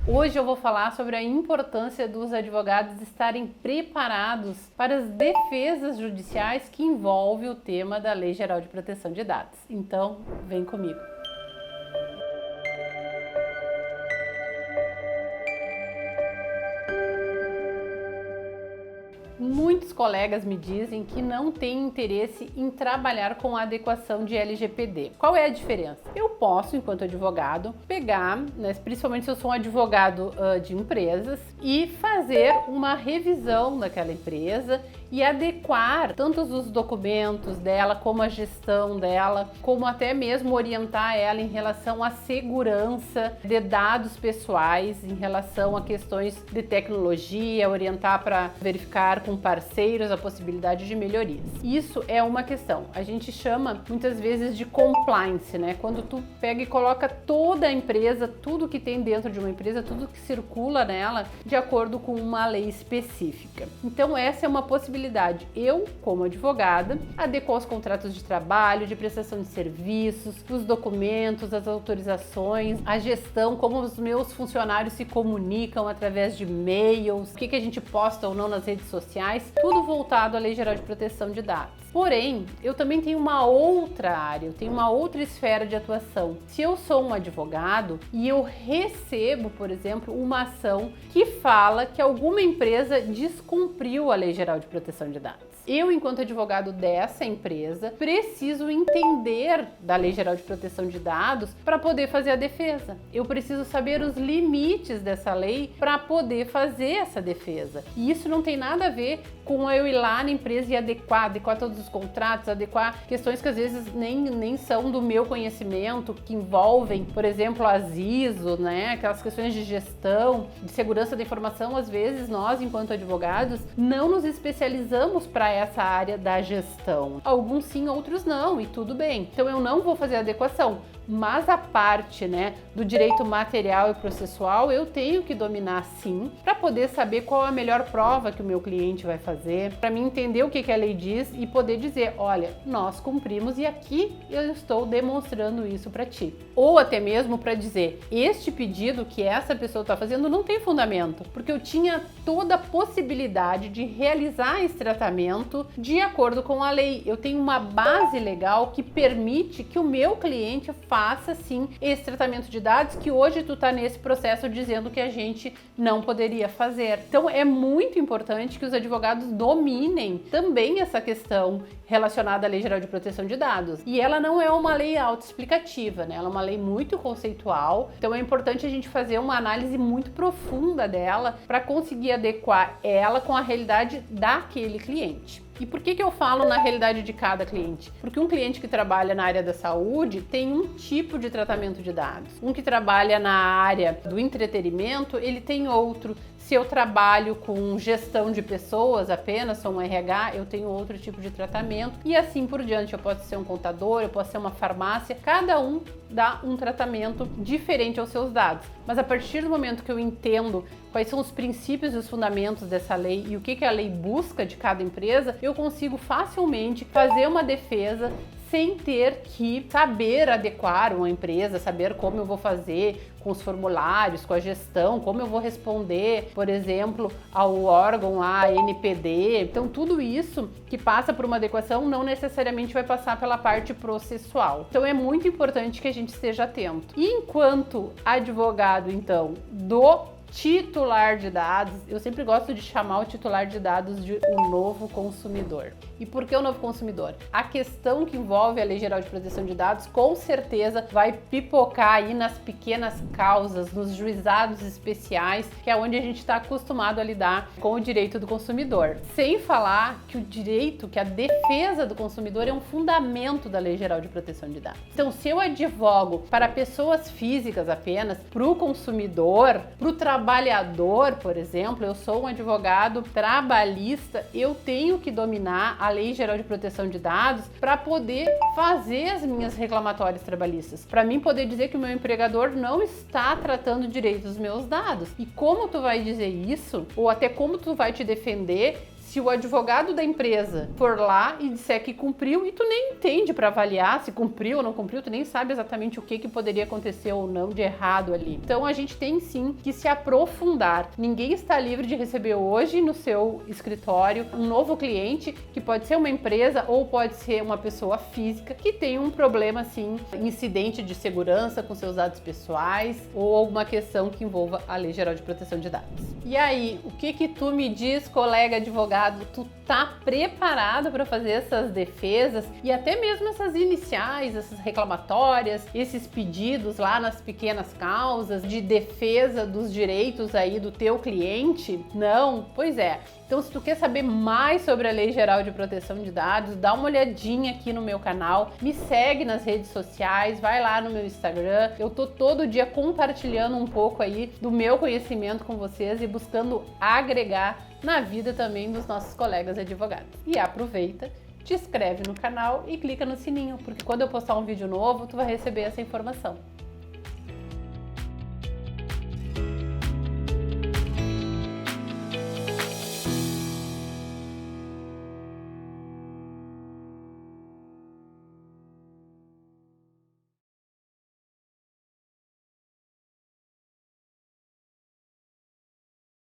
Hoje eu vou falar sobre a importância dos advogados estarem preparados para as defesas judiciais que envolvem o tema da Lei Geral de Proteção de Dados. Então, vem comigo. Muitos colegas me dizem que não têm interesse em trabalhar com a adequação de LGPD. Qual é a diferença? Eu posso, enquanto advogado, pegar, principalmente se eu sou um advogado de empresas, e fazer uma revisão daquela empresa e adequar tanto os documentos dela, como a gestão dela, como até mesmo orientar ela em relação à segurança de dados pessoais, em relação a questões de tecnologia, orientar para verificar com parceiros a possibilidade de melhorias. Isso é uma questão. A gente chama muitas vezes de compliance, né? Quando tu pega e coloca toda a empresa, tudo que tem dentro de uma empresa, tudo que circula nela, de acordo com uma lei específica. Então essa é uma possibilidade. Eu, como advogada, adequo os contratos de trabalho, de prestação de serviços, os documentos, as autorizações, a gestão, como os meus funcionários se comunicam através de e-mails, o que a gente posta ou não nas redes sociais, tudo voltado à Lei Geral de Proteção de Dados. Porém, eu também tenho uma outra área, eu tenho uma outra esfera de atuação. Se eu sou um advogado e eu recebo, por exemplo, uma ação que fala que alguma empresa descumpriu a Lei Geral de Proteção de Dados. Eu, enquanto advogado dessa empresa, preciso entender da Lei Geral de Proteção de Dados para poder fazer a defesa. Eu preciso saber os limites dessa lei para poder fazer essa defesa. E isso não tem nada a ver com eu ir lá na empresa e adequar todos os contratos, adequar questões que às vezes nem são do meu conhecimento, que envolvem, por exemplo, as ISO, né? Aquelas questões de gestão, de segurança da informação. Às vezes nós, enquanto advogados, não nos especializamos para essa área da gestão. Alguns sim, outros não, e tudo bem. Então eu não vou fazer adequação, mas a parte, do direito material e processual eu tenho que dominar sim, para poder saber qual é a melhor prova que o meu cliente vai fazer, para mim entender o que a lei diz e poder dizer, olha, nós cumprimos e aqui eu estou demonstrando isso para ti. Ou até mesmo para dizer, este pedido que essa pessoa está fazendo não tem fundamento, porque eu tinha toda a possibilidade de realizar esse tratamento de acordo com a lei. Eu tenho uma base legal que permite que o meu cliente faça sim esse tratamento de dados que hoje tu tá nesse processo dizendo que a gente não poderia fazer. Então é muito importante que os advogados dominem também essa questão relacionada à Lei Geral de Proteção de Dados. E ela não é uma lei autoexplicativa, né? Ela é uma lei muito conceitual, então é importante a gente fazer uma análise muito profunda dela para conseguir adequar ela com a realidade daquele cliente. E por que eu falo na realidade de cada cliente? Porque um cliente que trabalha na área da saúde tem um tipo de tratamento de dados. Um que trabalha na área do entretenimento, ele tem outro. Se eu trabalho com gestão de pessoas apenas, sou um RH, eu tenho outro tipo de tratamento e assim por diante. Eu posso ser um contador, eu posso ser uma farmácia, cada um dá um tratamento diferente aos seus dados. Mas a partir do momento que eu entendo quais são os princípios e os fundamentos dessa lei e o que a lei busca de cada empresa, eu consigo facilmente fazer uma defesa sem ter que saber adequar uma empresa, saber como eu vou fazer com os formulários, com a gestão, como eu vou responder, por exemplo, ao órgão lá, NPD. Então, tudo isso que passa por uma adequação não necessariamente vai passar pela parte processual. Então, é muito importante que a gente esteja atento. E enquanto advogado, então, do titular de dados, eu sempre gosto de chamar o titular de dados de um novo consumidor. E por que o novo consumidor? A questão que envolve a Lei Geral de Proteção de Dados com certeza vai pipocar aí nas pequenas causas, nos juizados especiais, que é onde a gente está acostumado a lidar com o direito do consumidor. Sem falar que o direito, que a defesa do consumidor é um fundamento da Lei Geral de Proteção de Dados. Então, se eu advogo para pessoas físicas apenas, para o consumidor, para o trabalhador, por exemplo, eu sou um advogado trabalhista, eu tenho que dominar a Lei Geral de Proteção de Dados para poder fazer as minhas reclamatórias trabalhistas, para mim poder dizer que o meu empregador não está tratando direito dos meus dados. E como tu vai dizer isso, ou até como tu vai te defender se o advogado da empresa for lá e disser que cumpriu e tu nem entende para avaliar se cumpriu ou não cumpriu, tu nem sabe exatamente o que poderia acontecer ou não de errado ali. Então a gente tem sim que se aprofundar. Ninguém está livre de receber hoje no seu escritório um novo cliente, que pode ser uma empresa ou pode ser uma pessoa física que tem um problema assim, incidente de segurança com seus dados pessoais ou alguma questão que envolva a Lei Geral de Proteção de Dados. E aí, o que tu me diz, colega advogado? Tu tá preparado para fazer essas defesas e até mesmo essas iniciais, essas reclamatórias, esses pedidos lá nas pequenas causas de defesa dos direitos aí do teu cliente? Não? Pois é. Então, se tu quer saber mais sobre a Lei Geral de Proteção de Dados, dá uma olhadinha aqui no meu canal, me segue nas redes sociais, vai lá no meu Instagram. Eu tô todo dia compartilhando um pouco aí do meu conhecimento com vocês e buscando agregar na vida também dos nossos colegas advogados. E aproveita, te inscreve no canal e clica no sininho, porque quando eu postar um vídeo novo, tu vai receber essa informação.